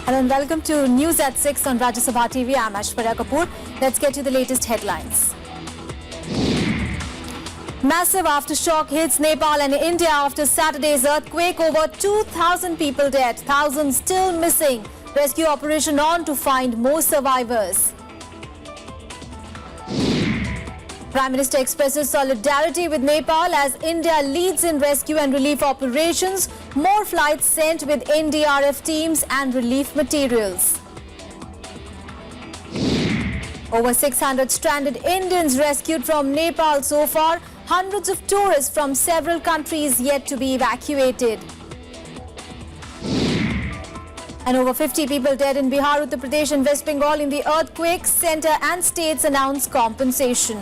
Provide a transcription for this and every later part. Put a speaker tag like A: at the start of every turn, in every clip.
A: Hello and welcome to News at 6 on Rajya Sabha TV. I'm Aishwarya Kapoor. Let's get to the latest headlines. Massive aftershock hits Nepal and India after Saturday's earthquake. Over 2,000 people dead, thousands still missing. Rescue operation on to find more survivors. Prime Minister expresses solidarity with Nepal as India leads in rescue and relief operations. More flights sent with NDRF teams and relief materials. Over 600 stranded Indians rescued from Nepal so far. Hundreds of tourists from several countries yet to be evacuated. And over 50 people dead in Bihar, Uttar Pradesh and West Bengal in the earthquake. Centre and states announce compensation.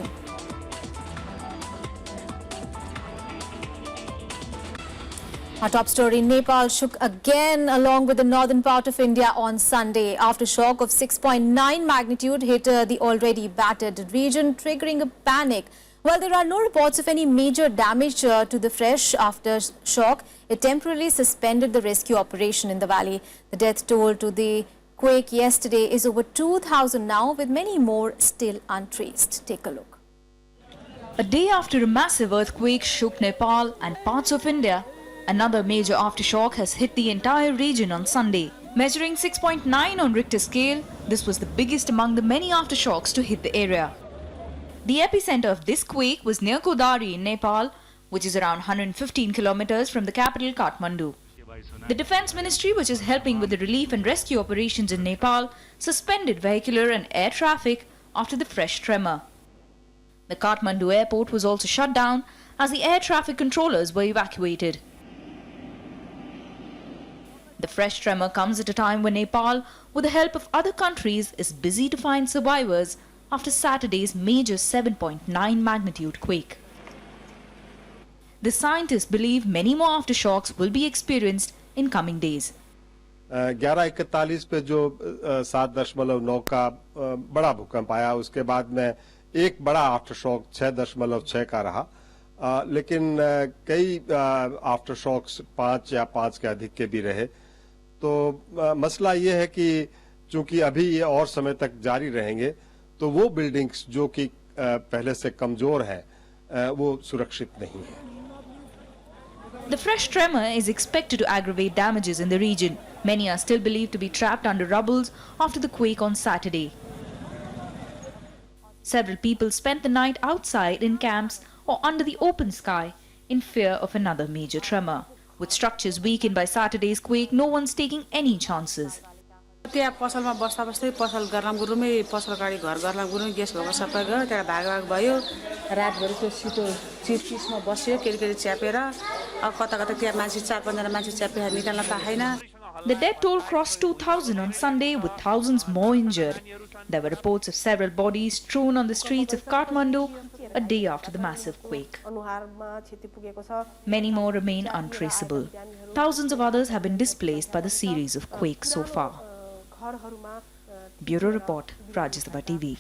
A: Our top story, Nepal shook again along with the northern part of India on Sunday. Aftershock of 6.9 magnitude hit the already battered region, triggering a panic. While there are no reports of any major damage to the fresh aftershock, it temporarily suspended the rescue operation in the valley. The death toll to the quake yesterday is over 2,000 now, with many more still untraced. Take a look.
B: A day after a massive earthquake shook Nepal and parts of India, another major aftershock has hit the entire region on Sunday. Measuring 6.9 on Richter scale, this was the biggest among the many aftershocks to hit the area. The epicenter of this quake was near Kodari in Nepal, which is around 115 kilometers from the capital Kathmandu. The Defence Ministry, which is helping with the relief and rescue operations in Nepal, suspended vehicular and air traffic after the fresh tremor. The Kathmandu airport was also shut down as the air traffic controllers were evacuated. The fresh tremor comes at a time when Nepal, with the help of other countries, is busy to find survivors after Saturday's major 7.9 magnitude quake. The scientists believe many more aftershocks will be experienced in coming days.
C: 11:41 पे जो 7.9 का बड़ा भूकंप आया, उसके बाद में एक बड़ा आफ्टरशॉक 6.6 का रहा, लेकिन कई आफ्टरशॉक्स 5 या 5 के अधिक के भी रहे. तो मसला ये है कि चूंकि अभी ये और समय तक जारी रहेंगे, तो वो बिल्डिंग्स जो कि पहले से कमजोर हैं, वो सुरक्षित नहीं है.
B: The fresh tremor is expected to aggravate damages in the region. Many are still believed to be trapped under rubble after the quake on Saturday. Several people spent the night outside in camps or under the open sky in fear of another major tremor. With structures weakened by Saturday's quake, no one's taking any chances.
D: त्यहाँ पसलमा बस्दा बस्दै पसल गर्लाम गुरुमै पसल गाडी घर गर्लाम गुरुमै guess भएको सबै गयो. त्यहाँ भागभाग भयो. रातभरि त्यो सिटो चिप्चिसमा बस्यो, केरी च्यापेर. अब कता कता त्यहाँ मान्छे 4-5 जना मान्छे च्यापेर निकाल्न पाएन.
B: The death toll crossed 2,000 on Sunday, with thousands more injured. There were reports of several bodies strewn on the streets of Kathmandu a day after the massive quake. Many more remain untraceable. Thousands of others have been displaced by the series of quakes so far. Bureau Report, Rajya Sabha TV.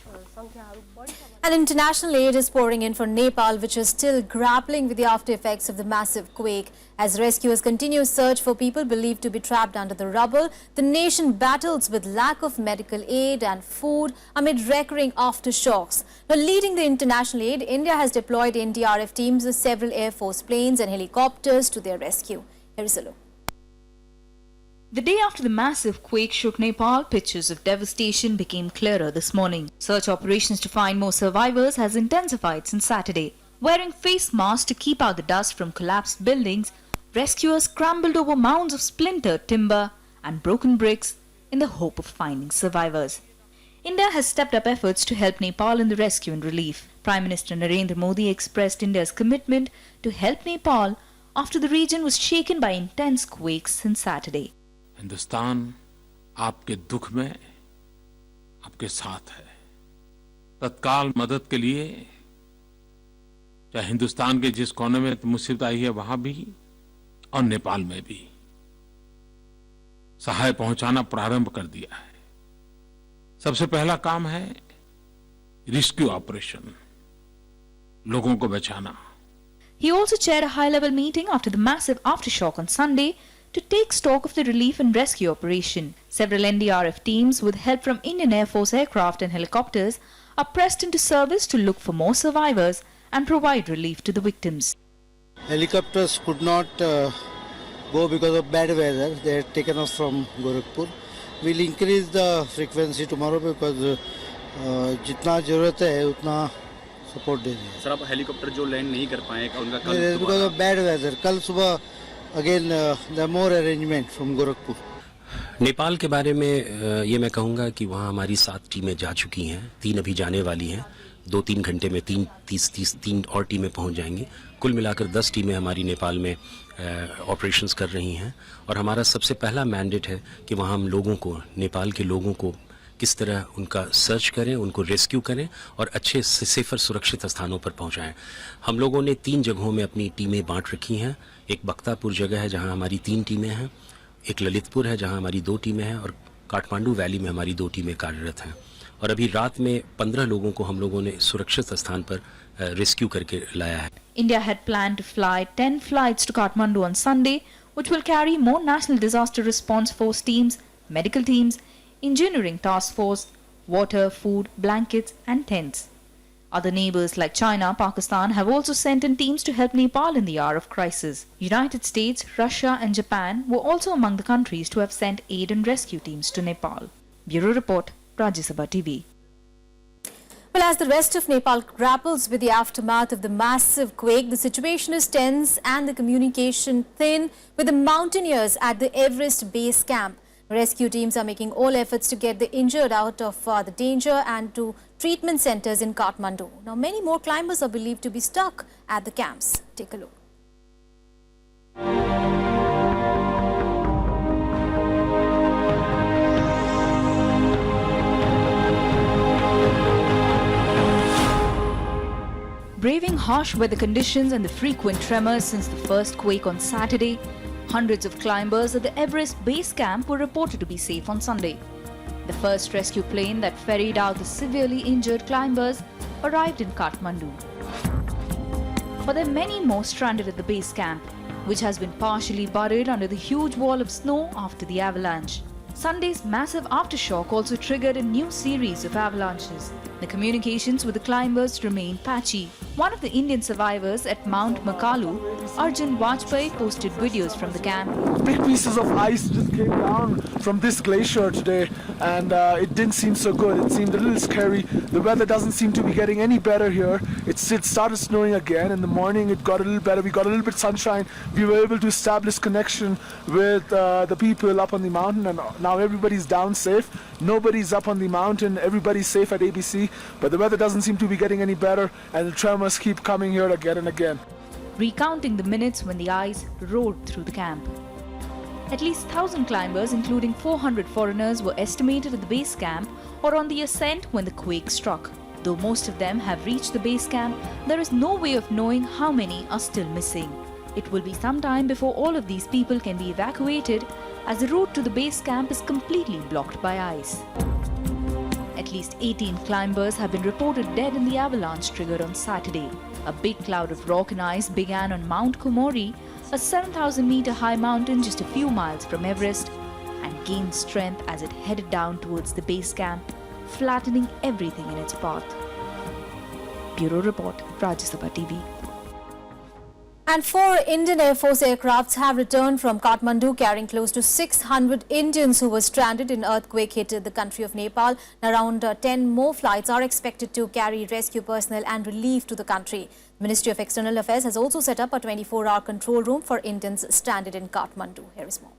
A: And international aid is pouring in for Nepal, which is still grappling with the after effects of the massive quake. As rescuers continue search for people believed to be trapped under the rubble, the nation battles with lack of medical aid and food amid recurring aftershocks. Now, leading the international aid, India has deployed NDRF teams with several Air Force planes and helicopters to their rescue. Here is a look.
B: The day after the massive quake shook Nepal, pictures of devastation became clearer this morning. Search operations to find more survivors has intensified since Saturday. Wearing face masks to keep out the dust from collapsed buildings, rescuers scrambled over mounds of splintered timber and broken bricks in the hope of finding survivors. India has stepped up efforts to help Nepal in the rescue and relief. Prime Minister Narendra Modi expressed India's commitment to help Nepal after the region was shaken by intense quakes since Saturday.
E: Hindustan आपके दुख में आपके साथ है. तत्काल मदद के लिए चाहे हिंदुस्तान के जिस कोने में मुसीबत आई है वहां भी और नेपाल में भी सहाय पहुंचाना प्रारंभ कर दिया है. सबसे पहला काम है रेस्क्यू ऑपरेशन, लोगों को बचाना.
B: He also chaired a high-level meeting after the massive aftershock on Sunday to take stock of the relief and rescue operation. Several NDRF teams, with help from Indian Air Force aircraft and helicopters, are pressed into service to look for more survivors and provide relief to the victims.
F: Helicopters could not go because of bad weather. They had taken off from Gorakhpur. We'll increase the frequency tomorrow because जितना जरूरत है उतना support दे देंगे.
G: Sir, आप helicopter जो land नहीं कर पाए उनका कल
F: because of bad weather. कल सुबह again there are more arrangement from Gorakhpur.
H: Nepal के बारे में ये मैं कहूँगा कि वहाँ हमारी 7 टीमें जा चुकी हैं, 3 अभी जाने वाली हैं. 2-3 घंटे में 3 और टीमें पहुँच जाएंगी. कुल मिलाकर 10 टीमें हमारी नेपाल में ऑपरेशंस कर रही हैं. और हमारा सबसे पहला मैंडेट है कि वहाँ हम लोगों को, नेपाल के लोगों को किस तरह उनका सर्च करें, उनको रेस्क्यू करें और अच्छे सेफर सुरक्षित स्थानों पर पहुँचाएँ. हम लोगों ने 3 जगहों में अपनी टीमें बांट रखी हैं. एक बख्तापुर जगह है जहाँ हमारी 3 टीमें हैं, एक ललितपुर है जहाँ हमारी 2 टीमें हैं और काठमांडू वैली में हमारी 2 टीमें कार्यरत हैं. और अभी रात में 15 लोगों को हम लोगों ने सुरक्षित स्थान पर रेस्क्यू करके लाया है.
B: India had planned to fly 10 flights to Kathmandu on Sunday, which will carry more National Disaster Response Force teams, medical teams, engineering task force, water, food, blankets and tents. Other neighbors like China, Pakistan have also sent in teams to help Nepal in the hour of crisis. United States, Russia and Japan were also among the countries to have sent aid and rescue teams to Nepal. Bureau Report, Rajya Sabha TV.
A: Well, as the rest of Nepal grapples with the aftermath of the massive quake, the situation is tense and the communication thin with the mountaineers at the Everest base camp. Rescue teams are making all efforts to get the injured out of the danger and to treatment centers in Kathmandu. Now, many more climbers are believed to be stuck at the camps. Take a look.
B: Braving harsh weather conditions and the frequent tremors since the first quake on Saturday, hundreds of climbers at the Everest base camp were reported to be safe on Sunday. The first rescue plane that ferried out the severely injured climbers arrived in Kathmandu. But there are many more stranded at the base camp, which has been partially buried under the huge wall of snow after the avalanche. Sunday's massive aftershock also triggered a new series of avalanches. The communications with the climbers remain patchy. One of the Indian survivors at Mount Makalu, Arjun Vajpayee, posted videos from the camp.
I: Big pieces of ice just came down from this glacier today, and it didn't seem so good. It seemed a little scary. The weather doesn't seem to be getting any better here. It started snowing again. In the morning it got a little better. We got a little bit sunshine. We were able to establish connection with the people up on the mountain, and now everybody's down safe. Nobody's up on the mountain. Everybody's safe at ABC, but the weather doesn't seem to be getting any better, and the tremors keep coming here again and again.
B: Recounting the minutes when the ice roared through the camp. At least 1,000 climbers, including 400 foreigners, were estimated at the base camp or on the ascent when the quake struck. Though most of them have reached the base camp, there is no way of knowing how many are still missing. It will be some time before all of these people can be evacuated, as the route to the base camp is completely blocked by ice. At least 18 climbers have been reported dead in the avalanche triggered on Saturday. A big cloud of rock and ice began on Mount Kumori, a 7,000-meter high mountain just a few miles from Everest, and gained strength as it headed down towards the base camp, flattening everything in its path. Bureau Report, Rajya Sabha TV.
A: And 4 Indian Air Force aircrafts have returned from Kathmandu carrying close to 600 Indians who were stranded in earthquake hit the country of Nepal. Around 10 more flights are expected to carry rescue personnel and relief to the country. The Ministry of External Affairs has also set up a 24-hour control room for Indians stranded in Kathmandu. Here is more.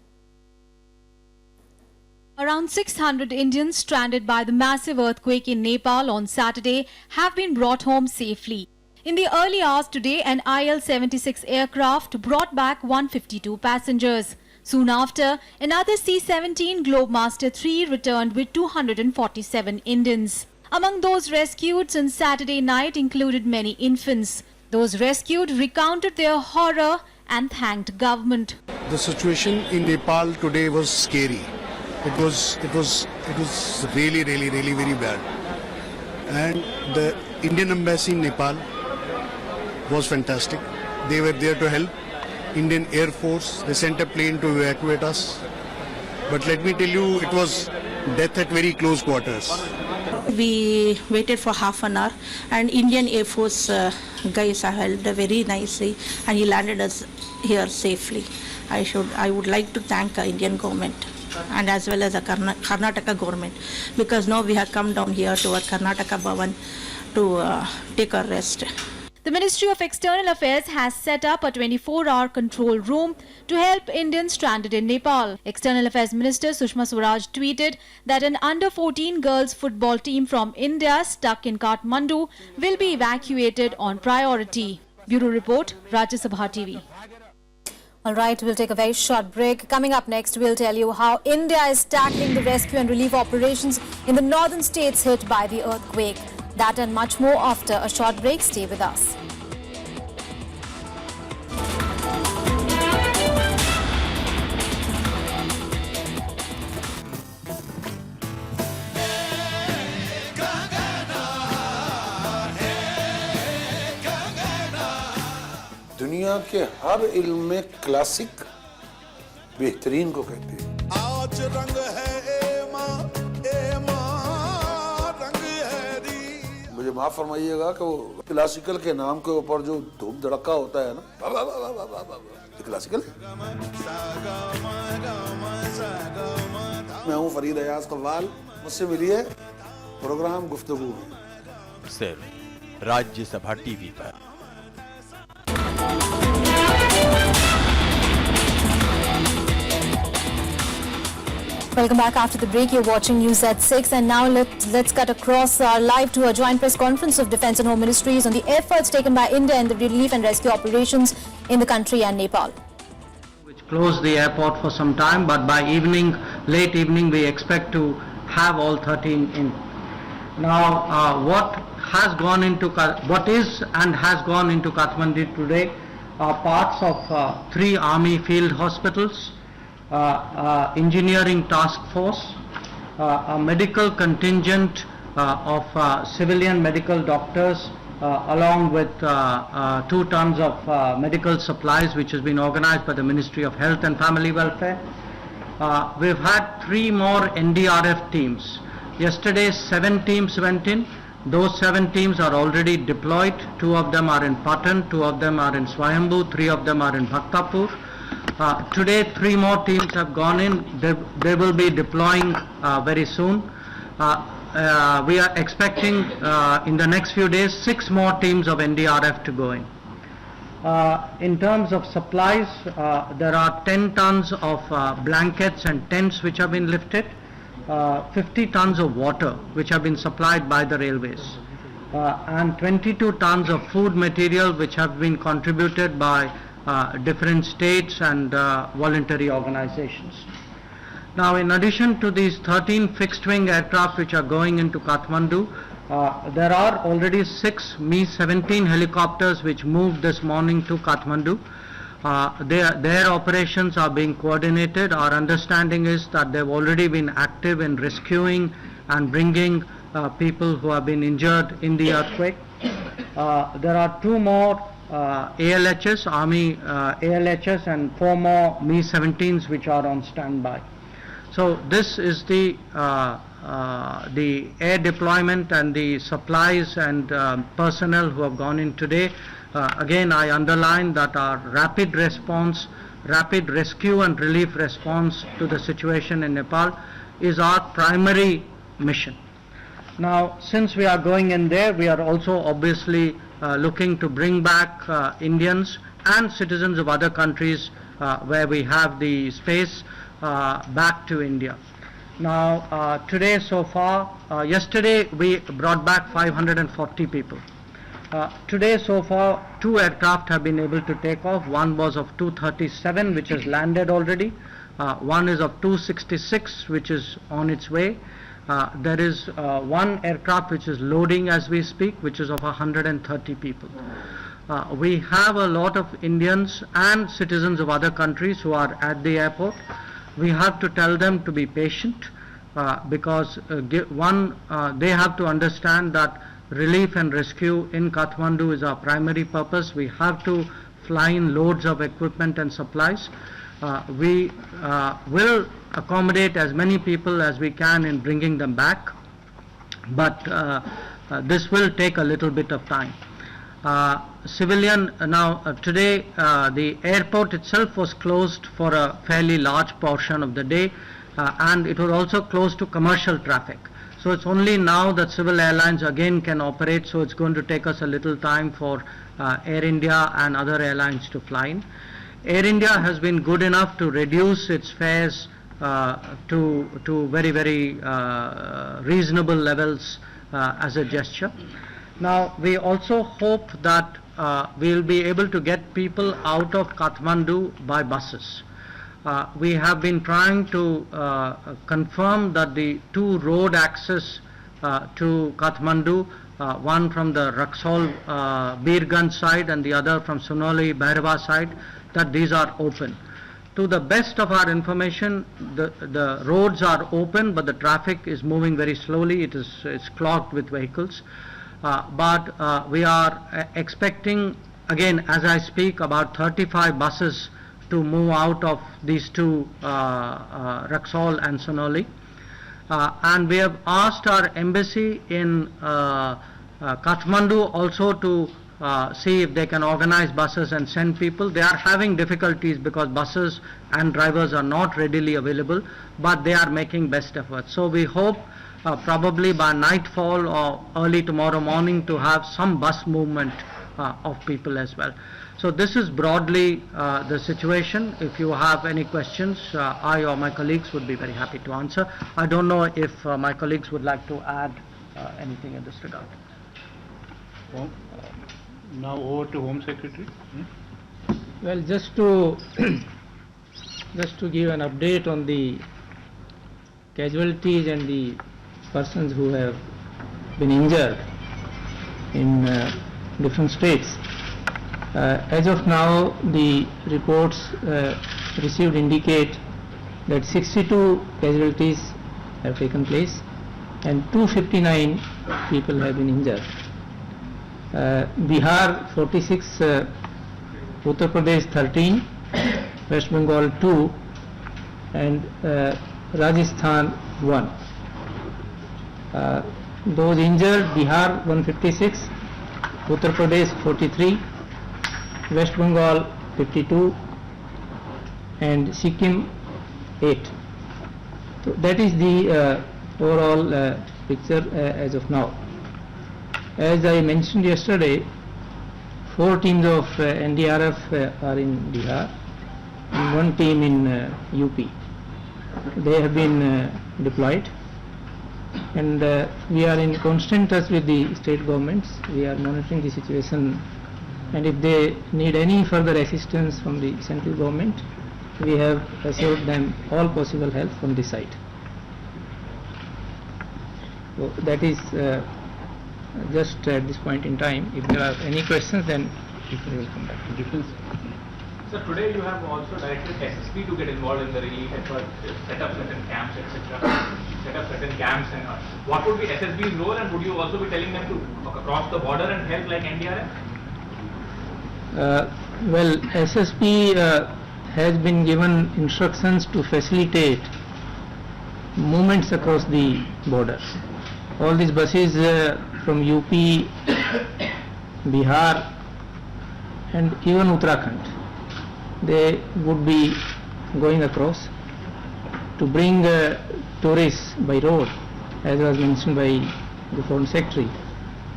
A: Around 600 Indians stranded by the massive earthquake in Nepal on Saturday have been brought home safely. In the early hours today, an IL-76 aircraft brought back 152 passengers. Soon after, another C-17 Globemaster III returned with 247 Indians. Among those rescued since Saturday night included many infants. Those rescued recounted their horror and thanked government.
J: The situation in Nepal today was scary. It was really very bad. And the Indian embassy in Nepal was fantastic. They were there to help. Indian Air Force. They sent a plane to evacuate us. But let me tell you, it was death at very close quarters.
K: We waited for half an hour, and Indian Air Force guys held very nicely, and he landed us here safely. I would like to thank the Indian government and as well as the Karnataka government, because now we have come down here to our Karnataka Bhavan to take a rest.
A: The Ministry of External Affairs has set up a 24-hour control room to help Indians stranded in Nepal. External Affairs Minister Sushma Swaraj tweeted that an under-14 girls football team from India stuck in Kathmandu will be evacuated on priority. Bureau Report, Rajya Sabha TV. All right, we'll take a very short break. Coming up next, we'll tell you how India is tackling the rescue and relief operations in the northern states hit by the earthquake. That and much more after a short break. Stay with us.
L: दुनिया के हर इल्म में classic बेहतरीन को कहते हैं।
M: आज रंग है रंग है री।
L: मुझे माफ फरमाइएगा कि वो क्लासिकल के नाम के ऊपर जो धूम धड़का होता है ना, ये क्लासिकल है। मैं हूँ फरीद अयाज कव्वाल, मुझसे मिलिए प्रोग्राम गुफ्तगू में
N: सिर्फ राज्यसभा टीवी पर।
A: Welcome back after the break. You're watching News at 6, and now let's cut across live to a joint press conference of Defence and Home Ministries on the efforts taken by India in the relief and rescue operations in the country and Nepal.
O: Which closed the airport for some time, but by evening, late evening, we expect to have all 13 in. Now, what is and has gone into Kathmandu today are parts of 3 army field hospitals, engineering task force, a medical contingent of civilian medical doctors, along with 2 tons of medical supplies, which has been organized by the Ministry of Health and Family Welfare. We've had 3 more NDRF teams. Yesterday 7 teams went in. Those 7 teams are already deployed. 2 of them are in Patan, 2 of them are in Swayambhu, 3 of them are in Bhaktapur. Today 3 more teams have gone in. They will be deploying very soon. We are expecting in the next few days 6 more teams of NDRF to go in. In terms of supplies, there are 10 tons of blankets and tents which have been lifted, 50 tons of water which have been supplied by the railways, and 22 tons of food material which have been contributed by different states and voluntary organizations. Now, in addition to these 13 fixed-wing aircraft which are going into Kathmandu, there are already 6 Mi-17 helicopters which moved this morning to Kathmandu. Their operations are being coordinated. Our understanding is that they've already been active in rescuing and bringing people who have been injured in the earthquake. There are 2 more ALHs, Army ALHs, and 4 more Mi-17s which are on standby. So this is the air deployment and the supplies and personnel who have gone in today. Again, I underline that our rapid rescue and relief response to the situation in Nepal is our primary mission. Now, since we are going in there, we are also obviously looking to bring back Indians and citizens of other countries where we have the space back to India. Now, today so far, yesterday we brought back 540 people. Today so far, 2 aircraft have been able to take off. One was of 237 which has landed already. One is of 266 which is on its way. There is 1 aircraft which is loading as we speak, which is of 130 people. We have a lot of Indians and citizens of other countries who are at the airport. We have to tell them to be patient because they have to understand that relief and rescue in Kathmandu is our primary purpose. We have to fly in loads of equipment and supplies. We will accommodate as many people as we can in bringing them back, but this will take a little bit of time. Today the airport itself was closed for a fairly large portion of the day, and it was also closed to commercial traffic. So it's only now that civil airlines again can operate, so it's going to take us a little time for Air India and other airlines to fly in. Air India has been good enough to reduce its fares to very, very reasonable levels as a gesture. Now, we also hope that we will be able to get people out of Kathmandu by buses. We have been trying to confirm that the two road access to Kathmandu, one from the Raxaul Birganj side and the other from Sunoli Bhairava side, that these are open. To the best of our information, the roads are open, but the traffic is moving very slowly. It's clogged with vehicles. But we are expecting, again, as I speak, about 35 buses to move out of these two, Raxaul and Sonoli. And we have asked our embassy in Kathmandu also to see if they can organize buses and send people. They are having difficulties because buses and drivers are not readily available, but they are making best efforts. So we hope probably by nightfall or early tomorrow morning to have some bus movement of people as well. So this is broadly the situation. If you have any questions, I or my colleagues would be very happy to answer. I don't know if my colleagues would like to add anything in this regard.
P: Now over to Home Secretary.
O: Well, just to give an update on the casualties and the persons who have been injured in different states. As of now, the reports received indicate that 62 casualties have taken place and 259 people have been injured. Bihar 46, Uttar Pradesh 13, West Bengal 2 and Rajasthan 1. Those injured: Bihar 156, Uttar Pradesh 43, West Bengal 52 and Sikkim 8. So that is the overall picture as of now. As I mentioned yesterday, 4 teams of NDRF are in Bihar and 1 team in UP. They have been deployed, and we are in constant touch with the state governments. We are monitoring the situation, and if they need any further assistance from the central government, we have assured them all possible help from this side. So that is just at this point in time. If there are any questions, then we will come back.
P: So today you have also directed SSB to get involved in the relief effort, set up certain camps, etc. Set up certain camps, and what would be SSB's role, and would you also be telling them to cross the border and help like NDRF?
O: Well, SSB has been given instructions to facilitate movements across the border. All these buses from UP, Bihar and even Uttarakhand, they would be going across to bring tourists by road, as was mentioned by the Foreign Secretary.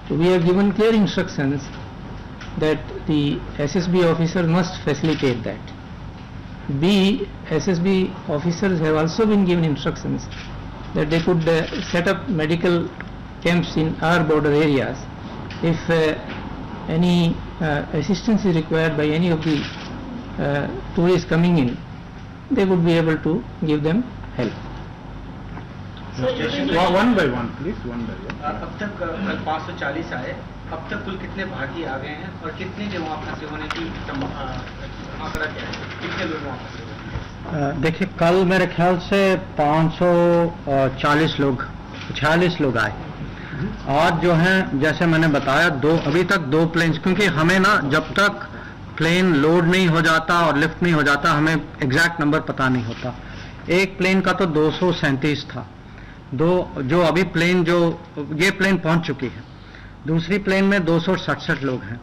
O: So we have given clear instructions that the SSB officer must facilitate that. SSB officers have also been given instructions that they could set up medical camps in our border areas. If any assistance is required by any of the tourists coming in, they would be able to give them help.
P: One by one, please. One by one.
Q: अब तक कल 540 आए, अब तक कुल कितने भारतीय आ गए हैं और कितने के वहाँ फंसे होने की आंकड़ा क्या है, कितने लोग वहाँ फंसे हुए?
O: देखिए, कल मेरे ख्याल से 46 लोग आए। आज जो हैं, जैसे मैंने बताया, अभी तक 2 प्लेन्स, क्योंकि हमें ना जब तक प्लेन लोड नहीं हो जाता और लिफ्ट नहीं हो जाता, हमें एग्जैक्ट नंबर पता नहीं होता। एक प्लेन का तो 237 था, जो अभी प्लेन ये प्लेन पहुंच चुकी है। दूसरी प्लेन में 267 लोग हैं।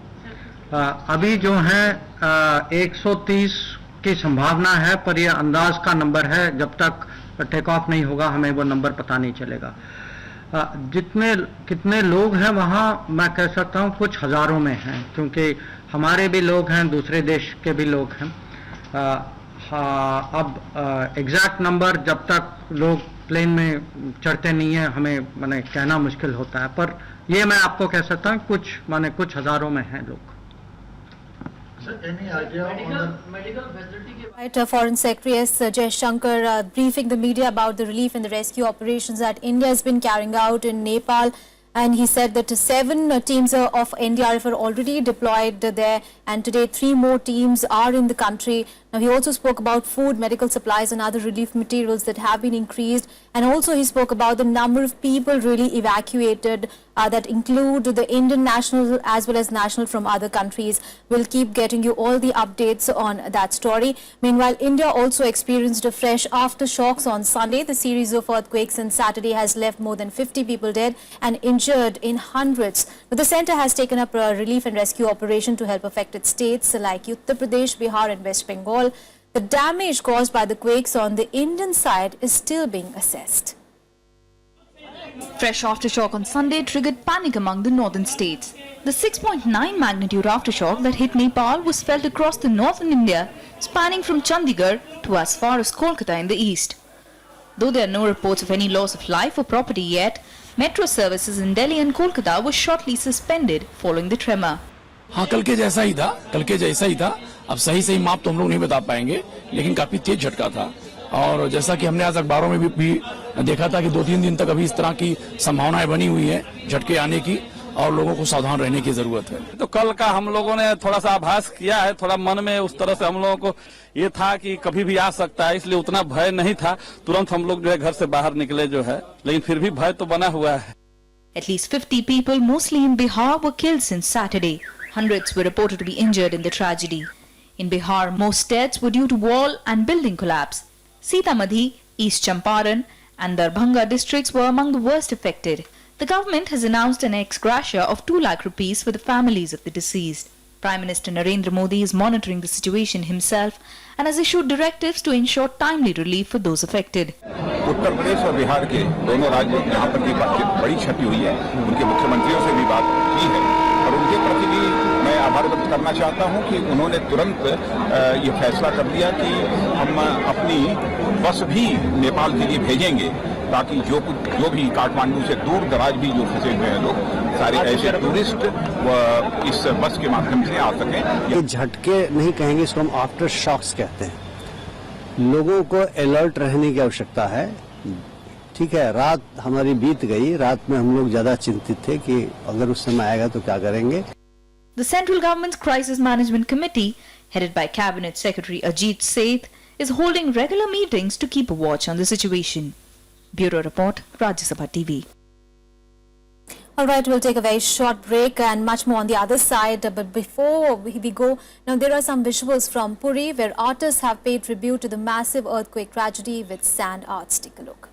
O: अभी जो है 130 की संभावना है, पर यह अंदाज का नंबर है, जब तक टेक ऑफ नहीं होगा हमें वो नंबर पता नहीं चलेगा। कितने लोग हैं वहाँ, मैं कह सकता हूँ कुछ हजारों में हैं, क्योंकि हमारे भी लोग हैं, दूसरे देश के भी लोग हैं। अब एग्जैक्ट नंबर जब तक लोग प्लेन में चढ़ते नहीं है हमें माने कहना मुश्किल होता है, पर ये मैं आपको कह सकता हूँ कुछ हजारों में हैं लोग।
A: Right, Foreign Secretary S. Jaishankar briefing the media about the relief and the rescue operations that India has been carrying out in Nepal. And he said that 7 teams of NDRF are already deployed there, and today 3 more teams are in the country. Now, he also spoke about food, medical supplies and other relief materials that have been increased. And also he spoke about the number of people really evacuated that include the Indian national as well as national from other countries. We'll keep getting you all the updates on that story. Meanwhile, India also experienced a fresh aftershocks on Sunday. The series of earthquakes on Saturday has left more than 50 people dead and injured in hundreds. But the centre has taken up a relief and rescue operation to help affected states like Uttar Pradesh, Bihar and West Bengal. The damage caused by the quakes on the Indian side is still being assessed.
B: Fresh aftershock on Sunday triggered panic among the northern states. The 6.9 magnitude aftershock that hit Nepal was felt across the northern India, spanning from Chandigarh to as far as Kolkata in the east. Though there are no reports of any loss of life or property yet, metro services in Delhi and Kolkata were shortly suspended following the tremor.
R: हाँ, कल के जैसा ही था। अब सही माप तो हम लोग नहीं बता पाएंगे, लेकिन काफी तेज झटका था। और जैसा कि हमने आज अखबारों में भी देखा था कि 2-3 दिन तक अभी इस तरह की संभावनाएं बनी हुई है झटके आने की, और लोगों को सावधान रहने की जरूरत है।
S: तो कल का हम लोगों ने थोड़ा सा आभास किया है, थोड़ा मन में उस तरह से हम लोगों को ये था कि कभी भी आ सकता है, इसलिए उतना भय नहीं था। तुरंत हम लोग जो है घर से बाहर निकले जो है, लेकिन फिर भी भय तो बना हुआ है।
B: At least 50 people, mostly in Bihar, were killed since Saturday. Hundreds were reported to be injured in the tragedy. In Bihar, most deaths were due to wall and building collapse. Sitamarhi, East Champaran and Darbhanga districts were among the worst affected. The government has announced an ex gratia of 2 lakh rupees for the families of the deceased. Prime Minister Narendra Modi is monitoring the situation himself and has issued directives to ensure timely relief for those affected.
T: Uttar Pradesh और बिहार के दोनों राज्य यहाँ पर भी बड़ी क्षति हुई है, उनके मुख्यमंत्रियों से भी बात की है और उनके प्रति भी मैं आभार व्यक्त करना चाहता हूँ कि उन्होंने तुरंत ये फैसला कर दिया कि हम अपनी बस भी नेपाल के लिए भेजेंगे, ताकि जो भी काठमांडू से दूर दराज भी जो फंसे हुए हैं लोग, सारे ऐसे टूरिस्ट इस बस के माध्यम से आ सकें।
F: ये झटके नहीं कहेंगे, इसको हम आफ्टर शॉक्स कहते हैं। लोगों को अलर्ट रहने की आवश्यकता है। ठीक है, रात हमारी बीत गई, रात में हम लोग ज्यादा चिंतित थे कि अगर उस समय आएगा तो क्या करेंगे।
B: The central government's crisis management committee, headed by Cabinet Secretary Ajit Seth, is holding regular meetings to keep a watch on the situation. Bureau Report, Rajya Sabha TV.
A: All right, we'll take a very short break and much more on the other side. But before we go, now there are some visuals from Puri where artists have paid tribute to the massive earthquake tragedy with sand arts. Take a look.